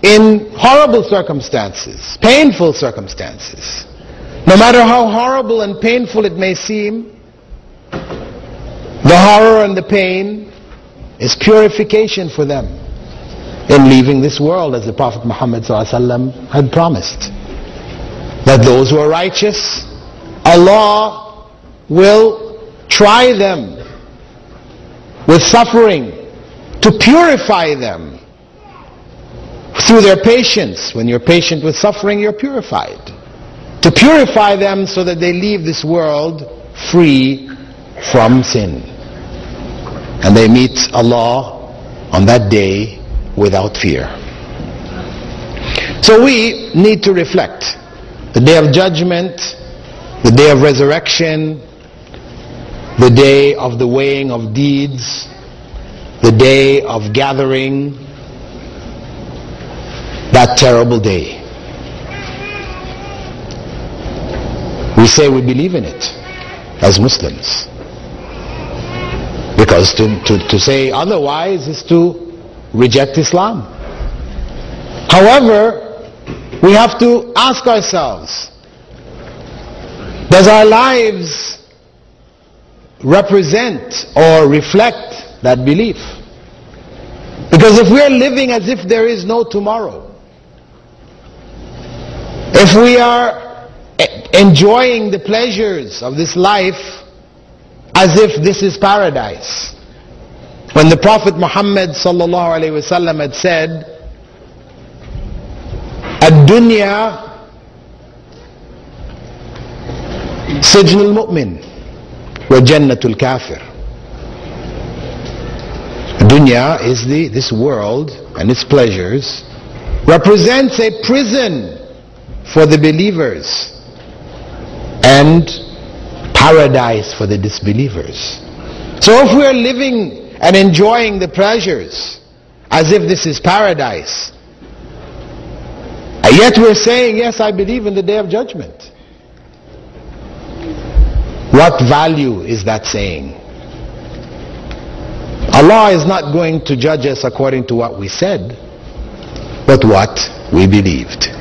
in horrible circumstances, painful circumstances. No matter how horrible and painful it may seem, the horror and the pain is purification for them in leaving this world, as the Prophet Muhammad ﷺ had promised. That those who are righteous, Allah will try them with suffering to purify them through their patience. When you're patient with suffering, you're purified. To purify them so that they leave this world free from sin. And they meet Allah on that day without fear. So we need to reflect. The day of judgment, the day of resurrection, the day of the weighing of deeds, the day of gathering, that terrible day. We say we believe in it as Muslims. Because to say otherwise is to reject Islam. However, we have to ask ourselves, does our lives represent or reflect that belief? Because if we're living as if there is no tomorrow, if we are enjoying the pleasures of this life as if this is paradise, when the Prophet Muhammad sallallahu alaihi wasallam had said, "Ad-dunya sijn al-mu'min wa jannatul kafir." Dunya is this world and its pleasures represents a prison for the believers and paradise for the disbelievers. So if we are living and enjoying the pleasures as if this is paradise, and yet we're saying, yes, I believe in the day of judgment, what value is that saying? Allah is not going to judge us according to what we said, but what we believed.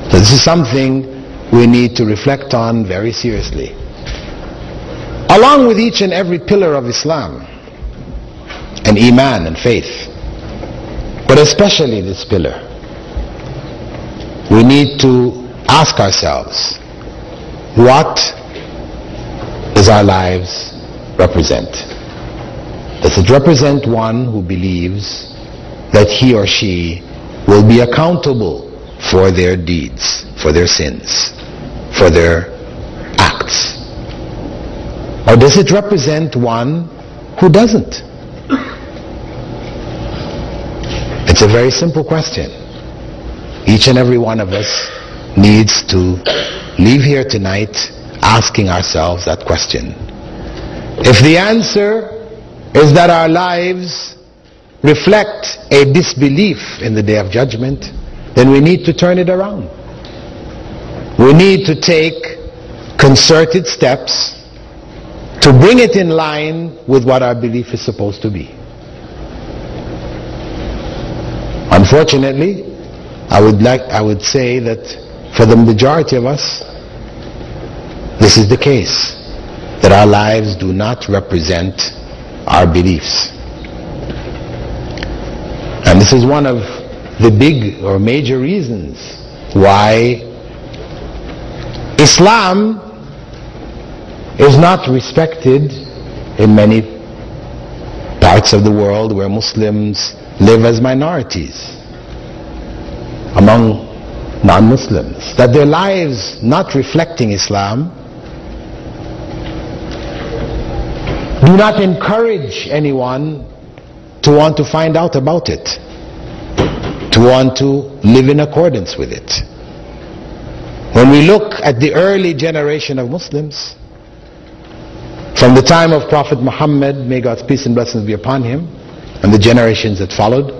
So this is something we need to reflect on very seriously. Along with each and every pillar of Islam and Iman and faith, but especially this pillar, we need to ask ourselves, what does our lives represent? Does it represent one who believes that he or she will be accountable for their deeds, for their sins, for their acts? Or does it represent one who doesn't? It's a very simple question. Each and every one of us needs to leave here tonight asking ourselves that question. If the answer is that our lives reflect a disbelief in the day of judgment, then we need to turn it around. We need to take concerted steps to bring it in line with what our belief is supposed to be. Unfortunately, I would say that for the majority of us, this is the case, that our lives do not represent our beliefs. And this is one of the big or major reasons why Islam is not respected in many parts of the world where Muslims live as minorities among non-Muslims. That their lives not reflecting Islam do not encourage anyone to want to find out about it, to want to live in accordance with it. When we look at the early generation of Muslims, from the time of Prophet Muhammad, may God's peace and blessings be upon him, and the generations that followed,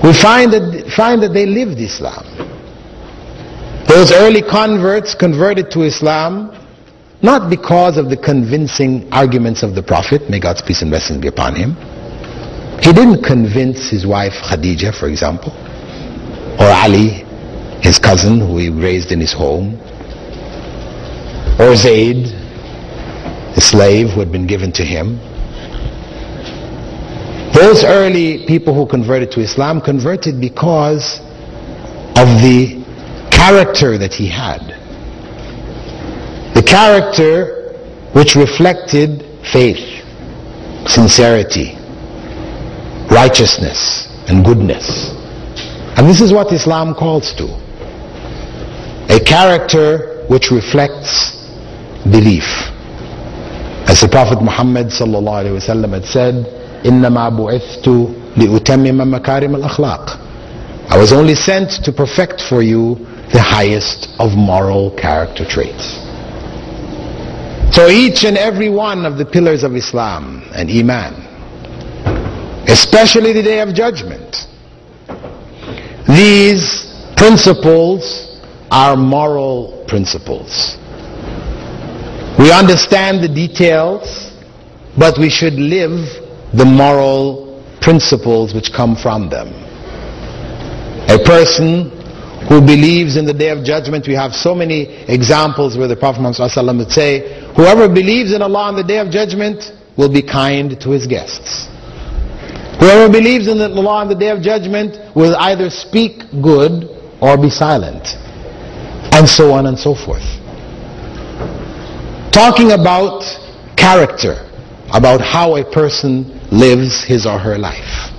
we find that they lived Islam. Those early converts converted to Islam not because of the convincing arguments of the Prophet, may God's peace and blessings be upon him. He didn't convince his wife Khadija, for example, or Ali, his cousin who he raised in his home, or Zayd, the slave who had been given to him. Those early people who converted to Islam converted because of the character that he had. The character which reflected faith, sincerity, righteousness, and goodness. And this is what Islam calls to. A character which reflects belief. As the Prophet Muhammad sallallahu alaihi wasallam had said, إِنَّمَا بُعِثْتُ لِأُتَمِّمَ مَكَارِمَ الْأَخْلَاقِ. I was only sent to perfect for you the highest of moral character traits. So each and every one of the pillars of Islam and Iman, especially the Day of Judgment, these principles are moral principles. We understand the details, but we should live the moral principles which come from them. A person who believes in the Day of Judgment, we have so many examples where the Prophet ﷺ would say, whoever believes in Allah on the Day of Judgment will be kind to his guests. Whoever believes in Allah on the Day of Judgment will either speak good or be silent, and so on and so forth. Talking about character, about how a person lives his or her life.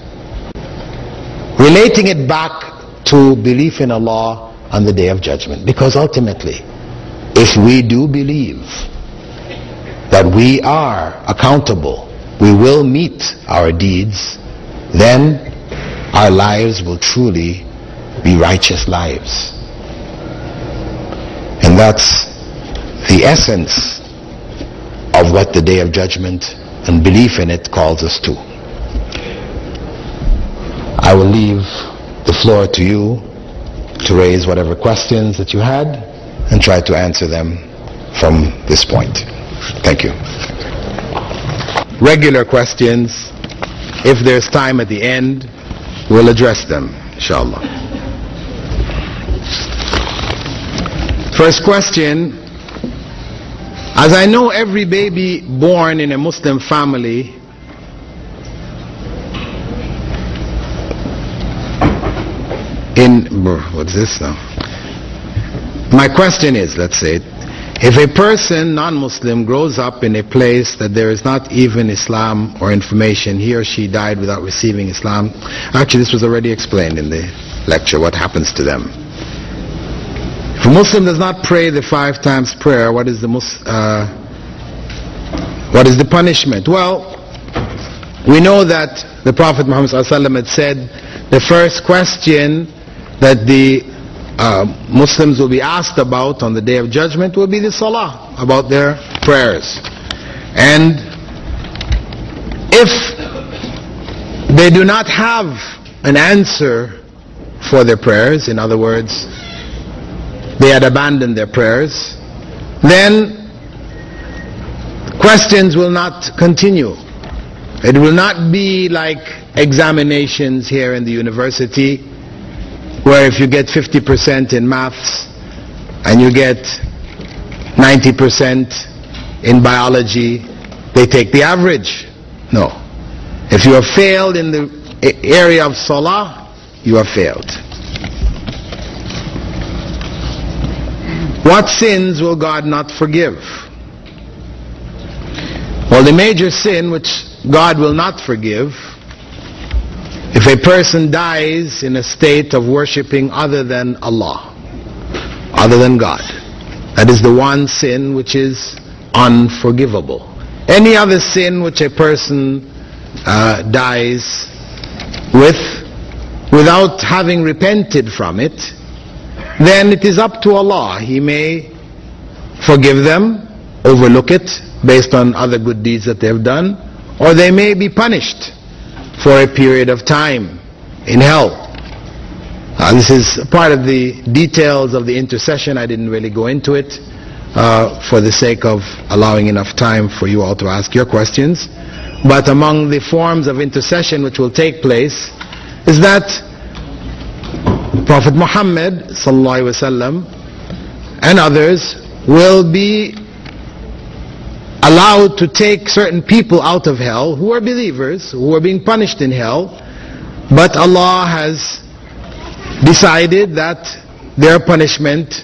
Relating it back to belief in Allah on the Day of Judgment. Because ultimately, if we do believe that we are accountable, we will meet our deeds, then our lives will truly be righteous lives. And that's the essence of what the Day of Judgment and belief in it calls us to. I will leave the floor to you to raise whatever questions that you had and try to answer them from this point. Thank you. Regular questions, if there's time at the end, we'll address them, inshallah. First question. As I know, every baby born in a Muslim family what's this now? My question is, let's say, if a person, non-Muslim, grows up in a place that there is not even Islam or information, he or she died without receiving Islam. Actually, this was already explained in the lecture, what happens to them. If a Muslim does not pray the 5 times prayer, what is the punishment? Well, we know that the Prophet Muhammad ﷺ had said the first question that the Muslims will be asked about on the Day of Judgment will be the salah, about their prayers. And if they do not have an answer for their prayers, in other words, they had abandoned their prayers, then questions will not continue. It will not be like examinations here in the university, where if you get 50% in maths and you get 90% in biology, they take the average. No. If you have failed in the area of salah, you have failed. What sins will God not forgive? Well, the major sin which God will not forgive, if a person dies in a state of worshipping other than Allah, other than God, that is the one sin which is unforgivable. Any other sin which a person dies without having repented from it, then it is up to Allah. He may forgive them, overlook it based on other good deeds that they have done, or they may be punished for a period of time in hell. This is part of the details of the intercession. I didn't really go into it for the sake of allowing enough time for you all to ask your questions. But among the forms of intercession which will take place is that Prophet Muhammad sallallahu alaihi wasallam and others will be allowed to take certain people out of hell who are believers, who are being punished in hell, but Allah has decided that their punishment,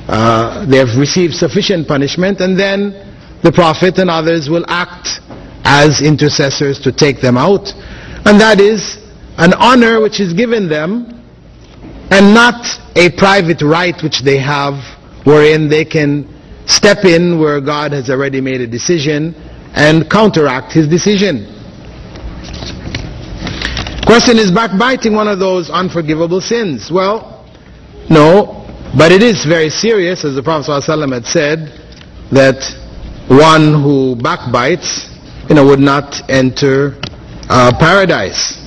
they have received sufficient punishment, and then the Prophet and others will act as intercessors to take them out. And that is an honor which is given them, and not a private right which they have, wherein they can step in where God has already made a decision and counteract His decision. Question, is backbiting one of those unforgivable sins? Well, no, but it is very serious, as the Prophet ﷺ had said, that one who backbites, would not enter paradise.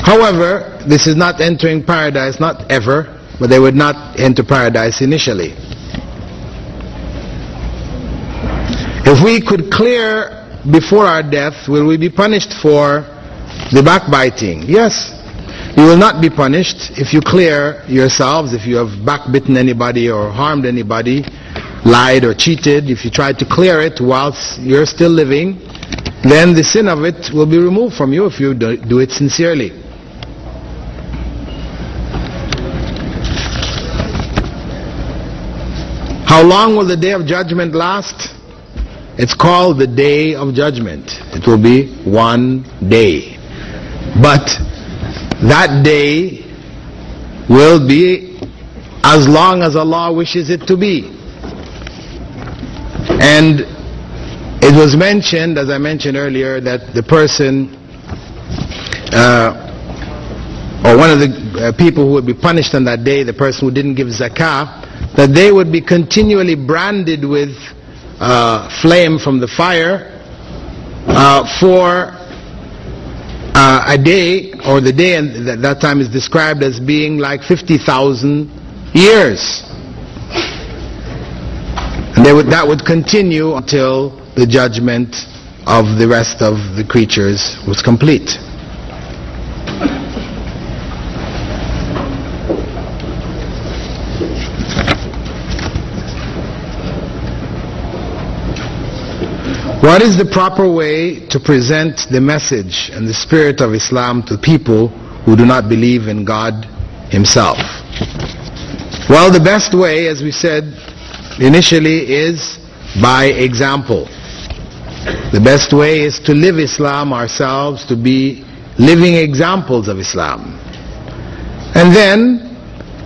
However, this is not entering paradise, not ever, but they would not enter paradise initially. If we could clear before our death, will we be punished for the backbiting? Yes. You will not be punished if you clear yourselves, if you have backbitten anybody or harmed anybody, lied or cheated. If you try to clear it whilst you're still living, then the sin of it will be removed from you if you do it sincerely. How long will the day of judgment last? It's called the day of judgment. It will be one day. But that day will be as long as Allah wishes it to be. And it was mentioned, as I mentioned earlier, that the person or one of the people who would be punished on that day, the person who didn't give zakah, that they would be continually branded with flame from the fire for a day, or the day, and that time is described as being like 50,000 years. And that would continue until the judgment of the rest of the creatures was complete. What is the proper way to present the message and the spirit of Islam to people who do not believe in God Himself? Well, the best way, as we said initially, is by example. The best way is to live Islam ourselves, to be living examples of Islam. And then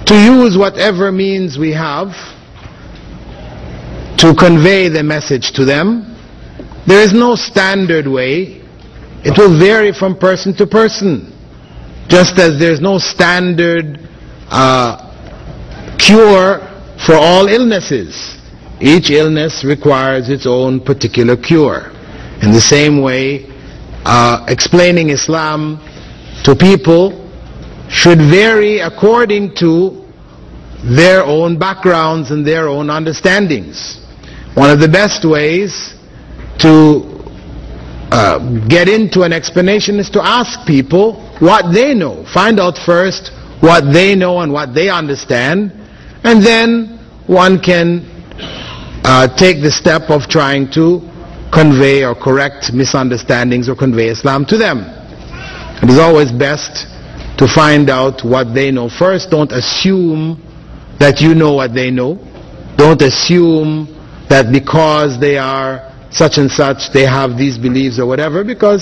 to use whatever means we have to convey the message to them. There is no standard way. It will vary from person to person. Just as there is no standard cure for all illnesses. Each illness requires its own particular cure. In the same way, explaining Islam to people should vary according to their own backgrounds and their own understandings. One of the best ways to get into an explanation is to ask people what they know. Find out first what they know and what they understand, and then one can take the step of trying to convey or correct misunderstandings or convey Islam to them. It is always best to find out what they know first. Don't assume that you know what they know. Don't assume that because they are such and such, they have these beliefs or whatever, because